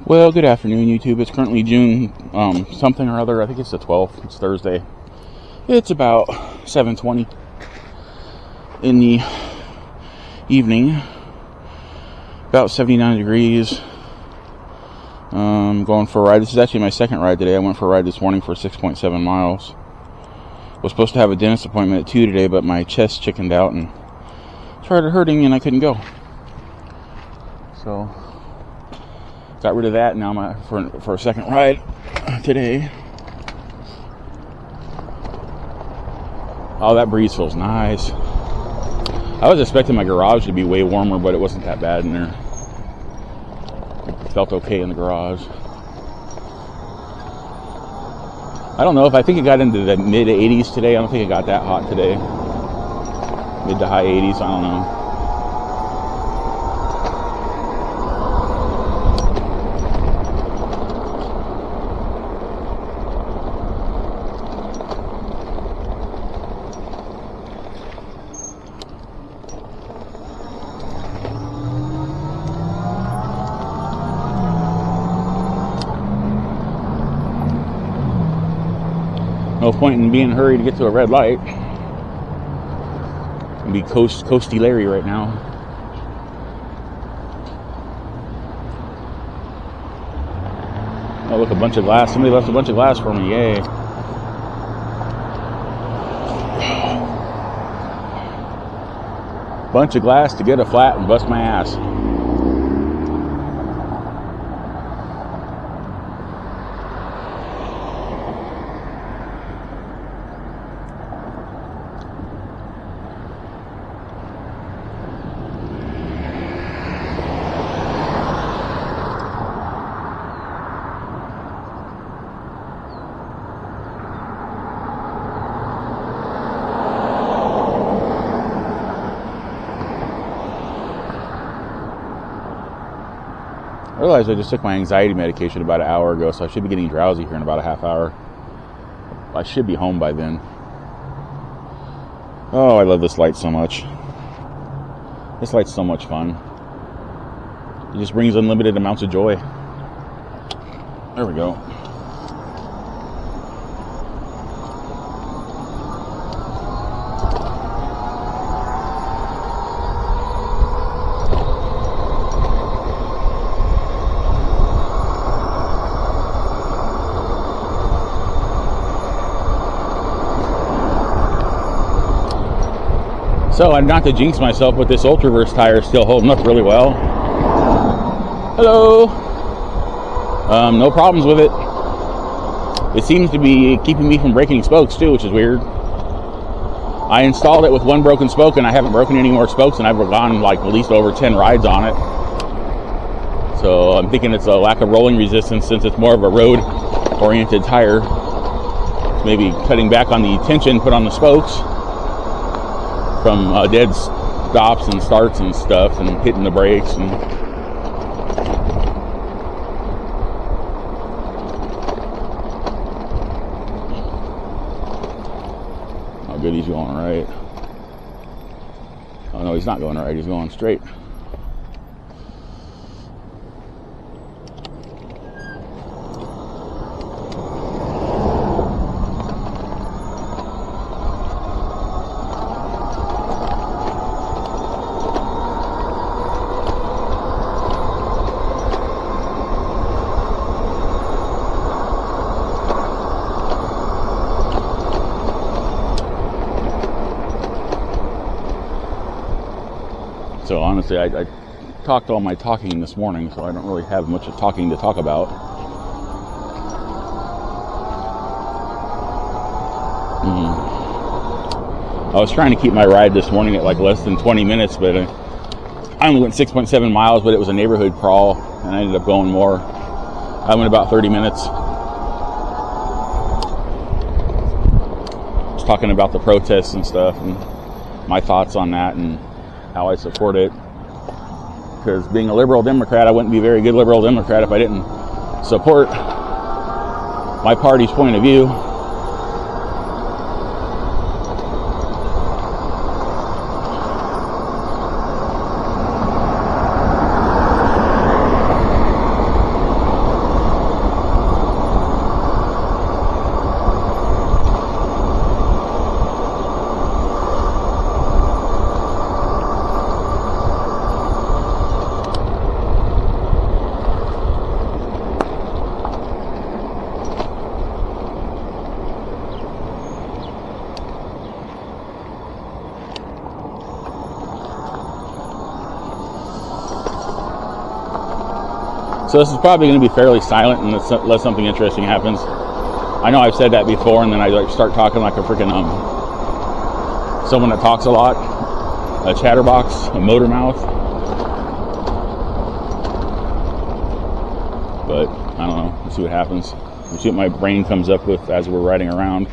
Well, good afternoon, YouTube. It's currently June something or other. I think it's the 12th. It's Thursday. It's about 7:20 in the evening. About 79 degrees. Going for a ride. This is actually my second ride today. I went for a ride this morning for 6.7 miles. Was supposed to have a dentist appointment at 2 today, but my chest chickened out and started hurting and I couldn't go. So got rid of that. Now I'm for a second ride today. Oh, that breeze feels nice. I was expecting my garage to be way warmer, but it wasn't that bad in there. It felt okay in the garage. I don't know if I think it got into the mid 80s today. I don't think it got that hot today. Mid to high 80s, I don't know. No point in being in a hurry to get to a red light. It'd be Coasty Larry right now. Oh, look, a bunch of glass. Somebody left a bunch of glass for me. Yay. Bunch of glass to get a flat and bust my ass. I realized I just took my anxiety medication about an hour ago, so I should be getting drowsy here in about a half hour. I should be home by then. Oh, I love this light so much. This light's so much fun. It just brings unlimited amounts of joy. There we go. So, not to jinx myself, but this Ultraverse tire is still holding up really well. Hello! No problems with it. It seems to be keeping me from breaking spokes too, which is weird. I installed it with one broken spoke and I haven't broken any more spokes, and I've gone like at least over 10 rides on it. So I'm thinking it's a lack of rolling resistance since it's more of a road-oriented tire. Maybe cutting back on the tension put on the spokes from dead stops and starts and stuff, and hitting the brakes. And oh, good, he's going right. Oh no, he's not going right. He's going straight. So honestly, I talked all my talking this morning, so I don't really have much of talking to talk about. I was trying to keep my ride this morning at like less than 20 minutes, but I only went 6.7 miles, but it was a neighborhood crawl, and I ended up going more. I went about 30 minutes. Just talking about the protests and stuff, and my thoughts on that, and how I support it. Because being a liberal Democrat, I wouldn't be a very good liberal Democrat if I didn't support my party's point of view. So this is probably going to be fairly silent unless something interesting happens. I know I've said that before, and then I like start talking like a freaking someone that talks a lot, a chatterbox, a motor mouth. But I don't know. Let's see what happens. Let's see what my brain comes up with as we're riding around.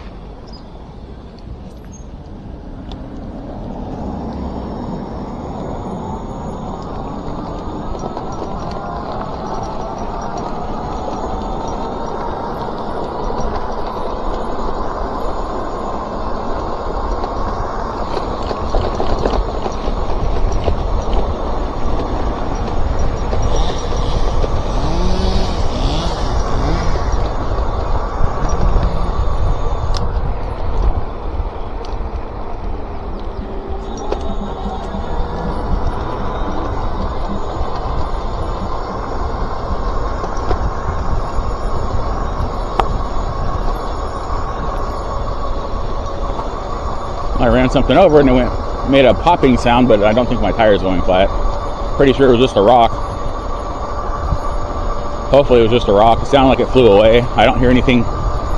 I ran something over and it made a popping sound, but I don't think my tire's going flat. Pretty sure it was just a rock. Hopefully it was just a rock. It sounded like it flew away. I don't hear anything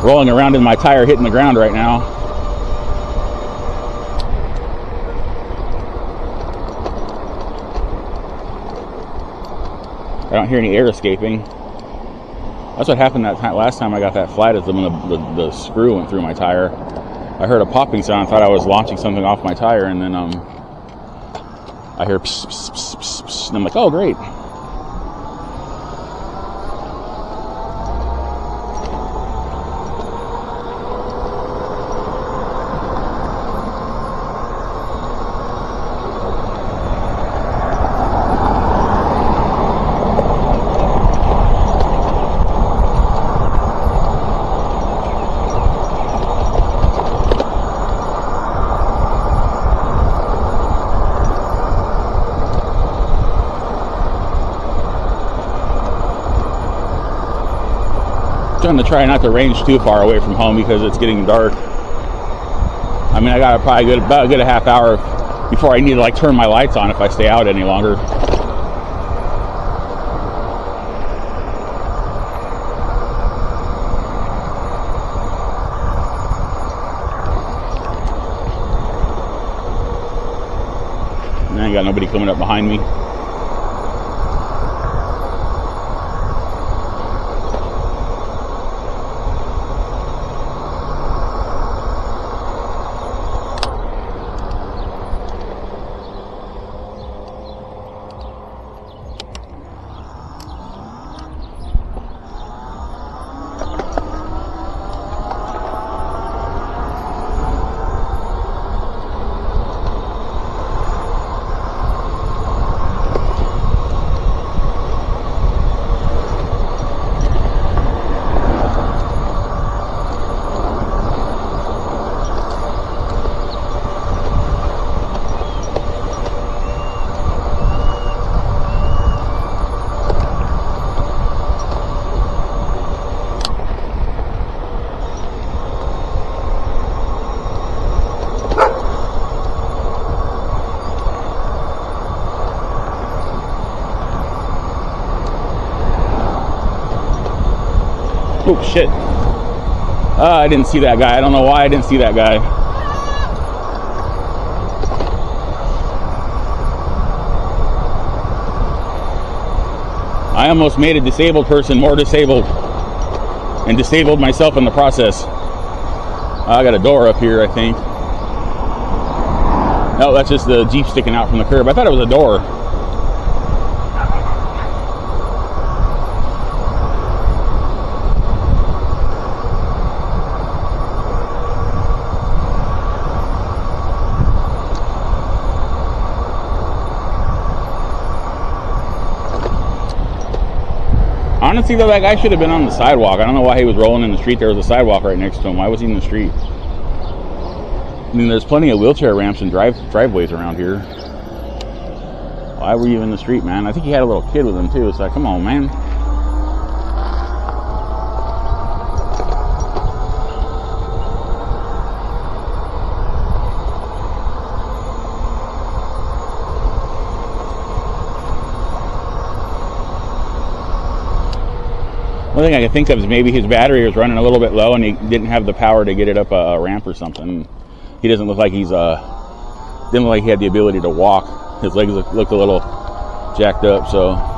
rolling around in my tire hitting the ground right now. I don't hear any air escaping. That's what happened that time, last time I got that flat, is when the screw went through my tire. I heard a popping sound. I thought I was launching something off my tire, and then I hear pss, pss, pss, pss, pss, and I'm like, oh, great. Trying to try not to range too far away from home because it's getting dark. I mean, I got probably about a good half hour before I need to like turn my lights on if I stay out any longer. And I ain't got nobody coming up behind me. Oh shit. I didn't see that guy. I don't know why I didn't see that guy. I almost made a disabled person more disabled and disabled myself in the process. I got a door up here, I think. No, that's just the Jeep sticking out from the curb. I thought it was a door. Honestly, though, that guy should have been on the sidewalk. I don't know why he was rolling in the street. There was a sidewalk right next to him. Why was he in the street? I mean, there's plenty of wheelchair ramps and driveways around here. Why were you in the street, man? I think he had a little kid with him, too. It's like, come on, man. One thing I can think of is maybe his battery was running a little bit low and he didn't have the power to get it up a ramp or something. He doesn't look like didn't look like he had the ability to walk. His legs looked a little jacked up, so.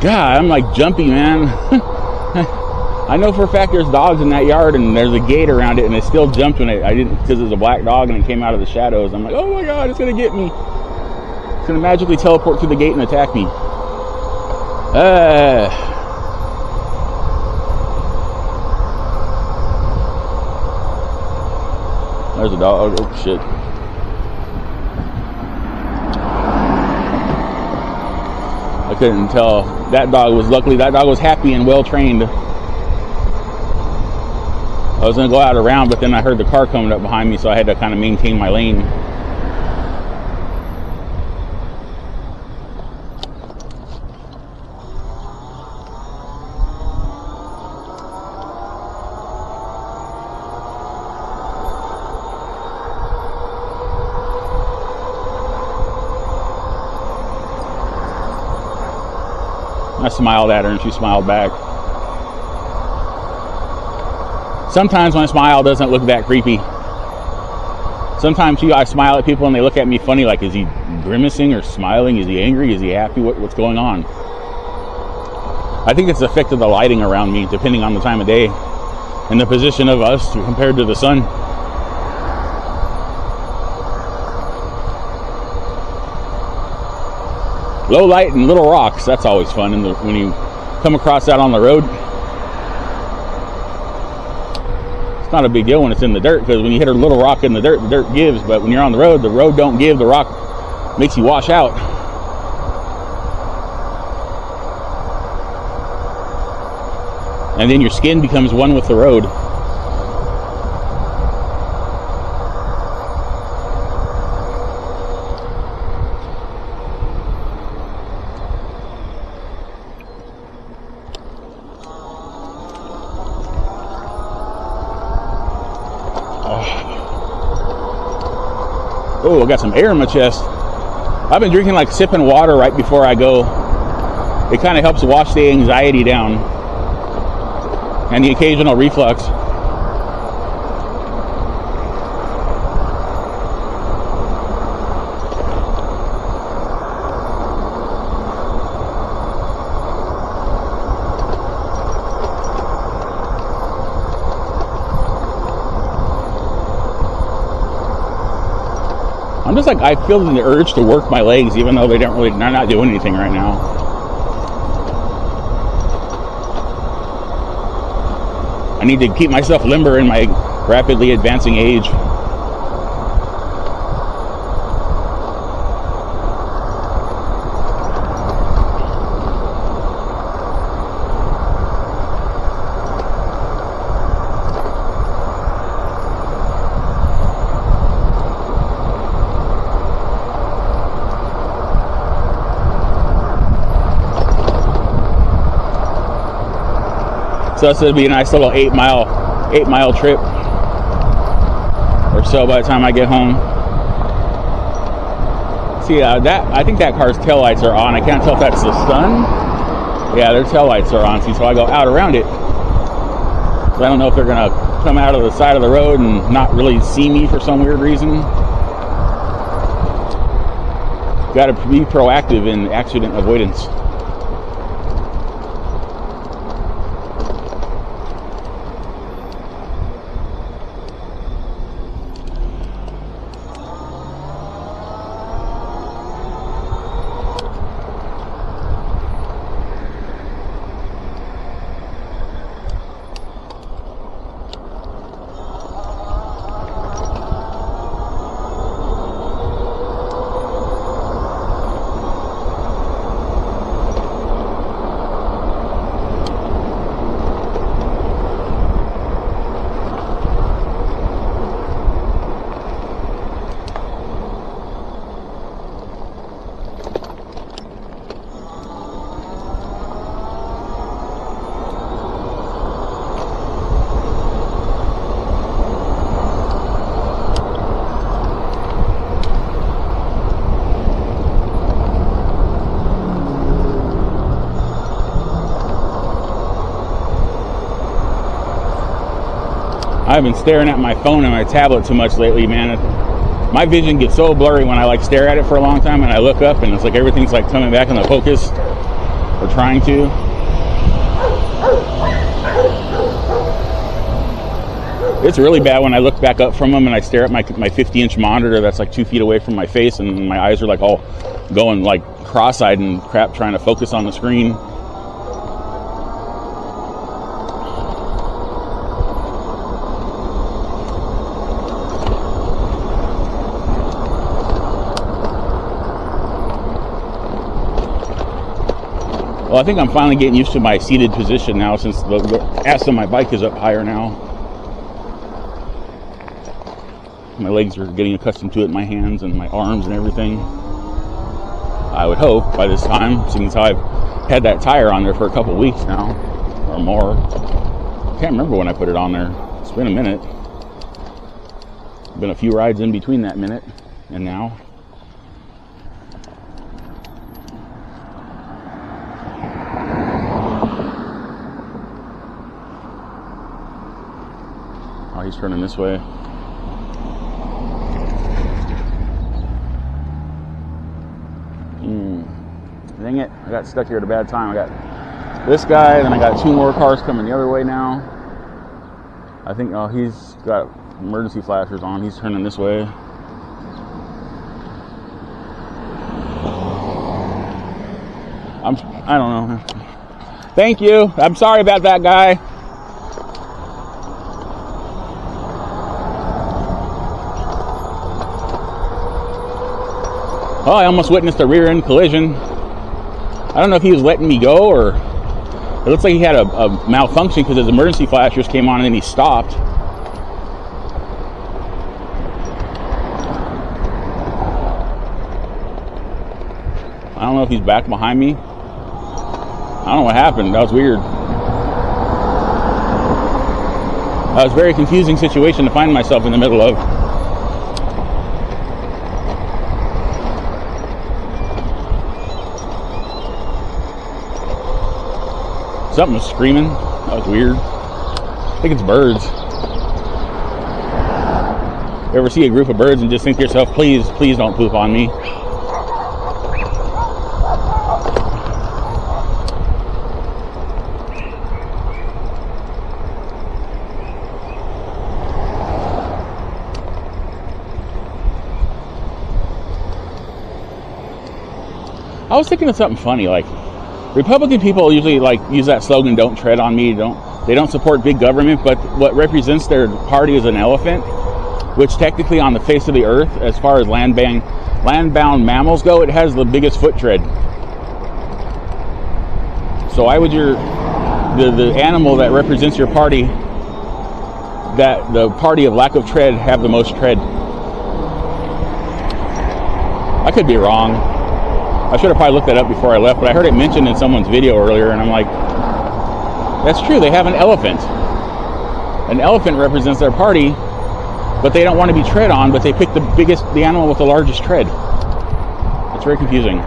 God, I'm like jumpy, man. I know for a fact there's dogs in that yard and there's a gate around it, and it still jumped when I didn't, because it was a black dog and it came out of the shadows. I'm like, oh my God, it's gonna get me. It's gonna magically teleport through the gate and attack me. There's a dog. Oh shit. I couldn't tell. Luckily that dog was happy and well trained. I was gonna go out around, but then I heard the car coming up behind me, so I had to kind of maintain my lane. I smiled at her and she smiled back. Sometimes my smile doesn't look that creepy. Sometimes I smile at people and they look at me funny, like, is he grimacing or smiling? Is he angry? Is he happy? What's going on? I think it's the effect of the lighting around me, depending on the time of day and the position of us compared to the sun. Low light and little rocks, that's always fun when you come across that on the road. It's not a big deal when it's in the dirt, because when you hit a little rock in the dirt gives, but when you're on the road don't give, the rock makes you wash out. And then your skin becomes one with the road. Oh, I got some air in my chest. I've been drinking, like, sipping water right before I go. It kind of helps wash the anxiety down and the occasional reflux. I'm just like, I feel the urge to work my legs, even though they're not doing anything right now. I need to keep myself limber in my rapidly advancing age. So this would be a nice little 8 mile trip or so by the time I get home. See, I think that car's taillights are on. I can't tell if that's the sun. Yeah, their taillights are on. See, so I go out around it. So I don't know if they're gonna come out of the side of the road and not really see me for some weird reason. got to be proactive in accident avoidance. I've been staring at my phone and my tablet too much lately, man. My vision gets so blurry when I like stare at it for a long time, and I look up and it's like everything's like coming back in the focus, or trying to. It's really bad when I look back up from them and I stare at my 50-inch monitor that's like 2 feet away from my face, and my eyes are like all going like cross-eyed and crap trying to focus on the screen. Well, I think I'm finally getting used to my seated position now, since the ass of my bike is up higher now. My legs are getting accustomed to it, my hands and my arms and everything. I would hope by this time, seeing as how I've had that tire on there for a couple weeks now, or more. Can't remember when I put it on there. It's been a minute. Been a few rides in between that minute and now. Oh, he's turning this way. Dang it, I got stuck here at a bad time. I got this guy, then I got 2 more cars coming the other way now. I think, oh, he's got emergency flashers on. He's turning this way. I don't know. Thank you. I'm sorry about that guy. Oh, I almost witnessed a rear end collision. I don't know if he was letting me go, or it looks like he had a malfunction because his emergency flashers came on and then he stopped. I don't know if he's back behind me. I don't know what happened. That was weird. That was a very confusing situation to find myself in the middle of. Something was screaming. That was weird. I think it's birds. You ever see a group of birds and just think to yourself, please, please don't poop on me? I was thinking of something funny, like Republican people usually like use that slogan, "Don't tread on me." They don't support big government, but what represents their party is an elephant, which technically on the face of the earth, as far as land-bound mammals go, it has the biggest foot tread. So why would the animal that represents your party, that the party of lack of tread, have the most tread? I could be wrong. I should have probably looked that up before I left, but I heard it mentioned in someone's video earlier, and I'm like, that's true, they have an elephant. An elephant represents their party, but they don't want to be tread on, but they pick the animal with the largest tread. It's very confusing.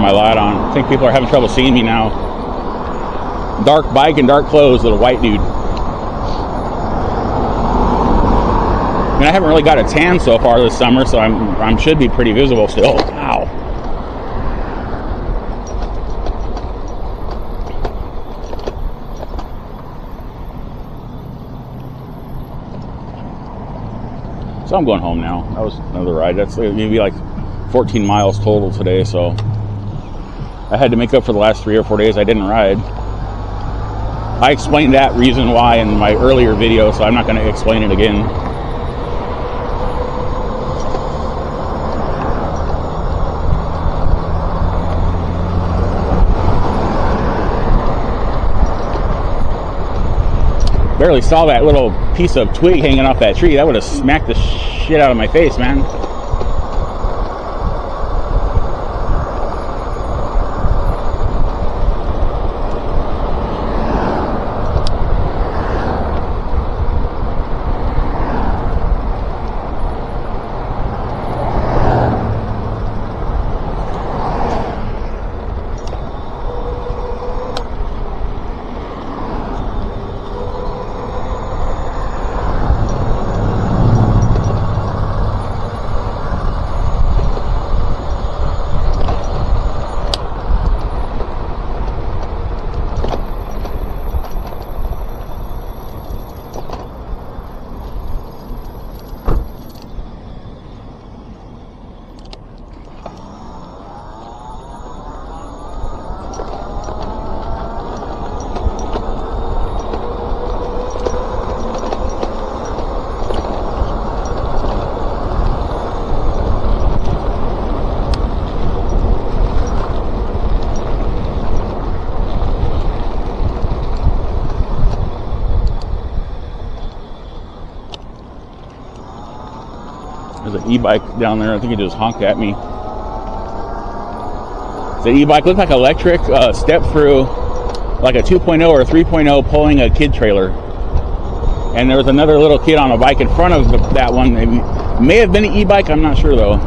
turn my light on. I think people are having trouble seeing me now. Dark bike and dark clothes, little white dude. And I haven't really got a tan so far this summer, so I should be pretty visible still. Ow. So I'm going home now. That was another ride. That's maybe like 14 miles total today, so I had to make up for the last 3 or 4 days I didn't ride. I explained that reason why in my earlier video, so I'm not going to explain it again. Barely saw that little piece of twig hanging off that tree. That would have smacked the shit out of my face, man. There's an e-bike down there. I think he just honked at me. The e-bike looked like a Lectric step through like a 2.0 or a 3.0 pulling a kid trailer. And there was another little kid on a bike in front of that one. It may have been an e-bike. I'm not sure though.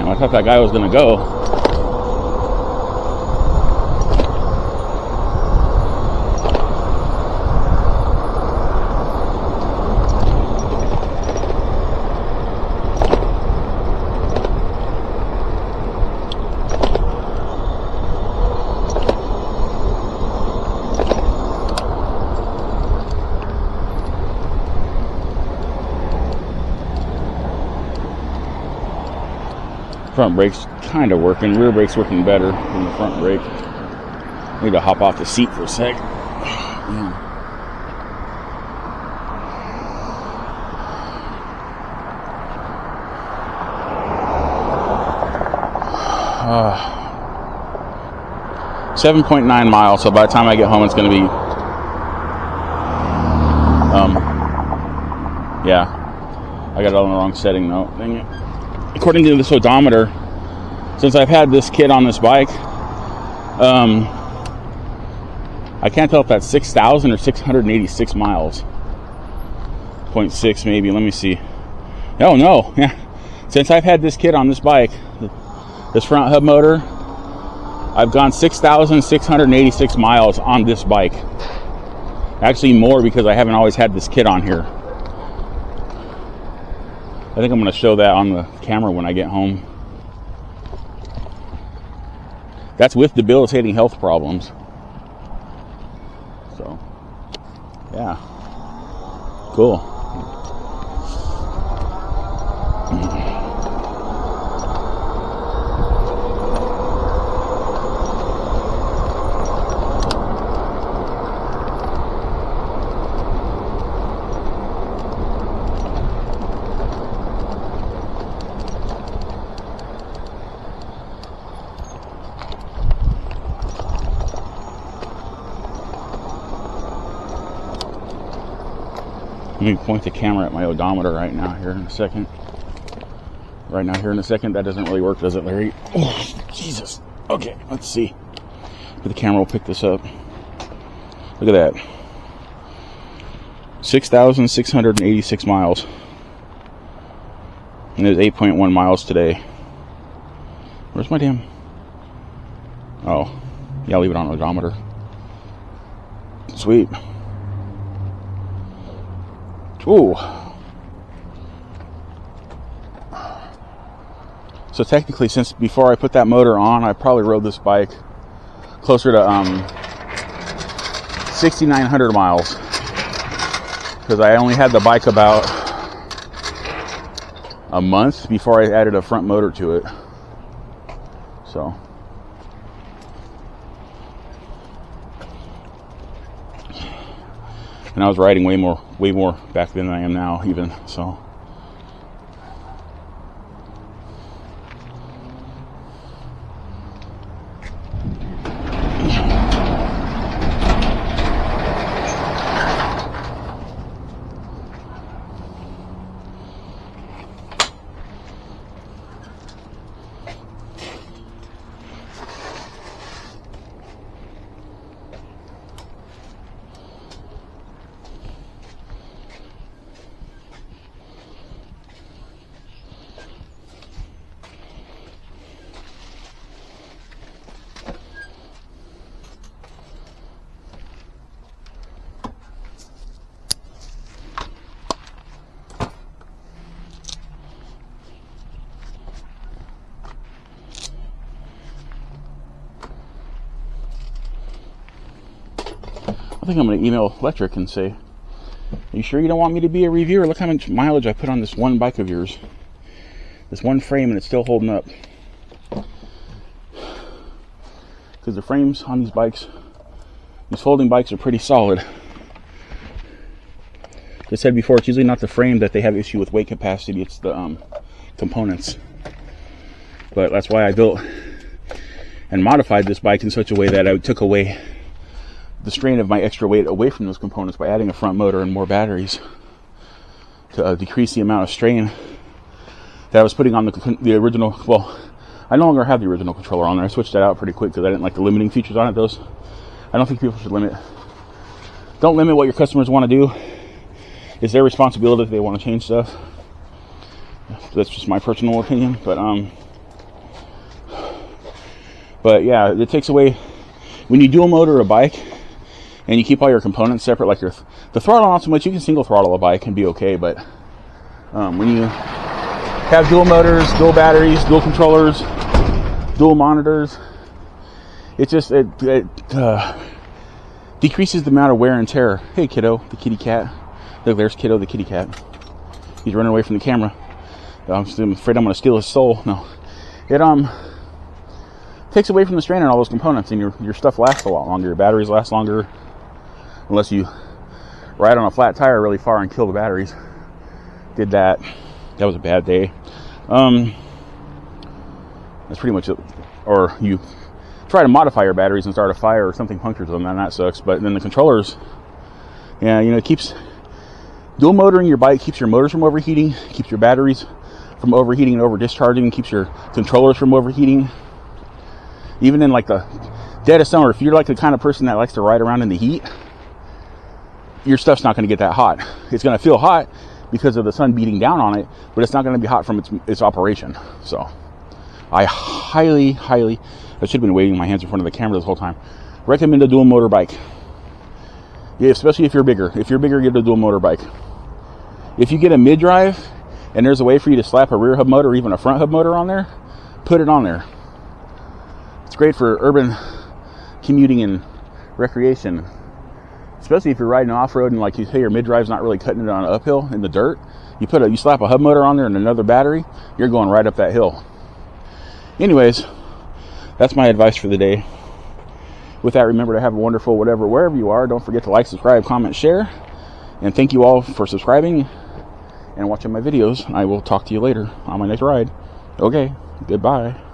I thought that guy was gonna go. Front brake's kind of working. Rear brake's working better than the front brake. I need to hop off the seat for a sec. Yeah. 7.9 miles, so by the time I get home it's going to be yeah, I got it on the wrong setting though. Dang it. According to this odometer, since I've had this kit on this bike, I can't tell if that's 6,000 or 686 miles. 0.6 maybe, let me see. Oh no, yeah. Since I've had this kit on this bike, this front hub motor, I've gone 6,686 miles on this bike. Actually more, because I haven't always had this kit on here. I think I'm going to show that on the camera when I get home. That's with debilitating health problems. So, yeah. Cool. Let me point the camera at my odometer right now here in a second. That doesn't really work, does it, Larry? Oh, Jesus. Okay, let's see. But the camera will pick this up. Look at that. 6,686 miles. And there's 8.1 miles today. Where's my damn... Oh. Yeah, I'll leave it on odometer. Sweet. Ooh. So technically, since before I put that motor on, I probably rode this bike closer to 6,900 miles, because I only had the bike about a month before I added a front motor to it. So and I was riding way more back then than I am now, even. So I think I'm going to email Lectric and say, are you sure you don't want me to be a reviewer? Look how much mileage I put on this one bike of yours. This one frame, and it's still holding up. Because the frames on these bikes, these folding bikes, are pretty solid. Like I said before, it's usually not the frame that they have issue with weight capacity, it's the components. But that's why I built and modified this bike in such a way that I took away the strain of my extra weight away from those components by adding a front motor and more batteries to decrease the amount of strain that I was putting on the original. Well, I no longer have the original controller on there. I switched that out pretty quick because I didn't like the limiting features on it. Those, I don't think people should don't limit what your customers want to do. It's their responsibility if they want to change stuff. That's just my personal opinion, but yeah, it takes away when you dual motor a bike and you keep all your components separate, like the throttle not so much. You can single throttle a bike and be okay, but when you have dual motors, dual batteries, dual controllers, dual monitors, it decreases the amount of wear and tear. Hey kiddo, the kitty cat. Look, there's Kiddo, the kitty cat. He's running away from the camera. I'm afraid I'm going to steal his soul. No, it takes away from the strain on all those components, and your stuff lasts a lot longer. Your batteries last longer, unless you ride on a flat tire really far and kill the batteries. Did that. That was a bad day. That's pretty much it. or you try to modify your batteries and start a fire or something punctures them, then that sucks. But then the controllers, yeah, you know, it keeps dual motoring your bike, keeps your motors from overheating, keeps your batteries from overheating and over discharging, keeps your controllers from overheating. Even in like the dead of summer, if you're like the kind of person that likes to ride around in the heat, your stuff's not going to get that hot. It's going to feel hot because of the sun beating down on it, but it's not going to be hot from its operation. So I highly, I should have been waving my hands in front of the camera this whole time, recommend a dual motor bike. Yeah, especially if you're bigger. If you're bigger, get a dual motor bike. If you get a mid-drive and there's a way for you to slap a rear hub motor or even a front hub motor on there, put it on there. It's great for urban commuting and recreation, especially if you're riding off-road and like you say your mid-drive's not really cutting it on an uphill in the dirt. You slap a hub motor on there and another battery, you're going right up that hill. Anyways, that's my advice for the day. With that, remember to have a wonderful wherever you are. Don't forget to like, subscribe, comment, share. And thank you all for subscribing and watching my videos. I will talk to you later on my next ride. Okay, goodbye.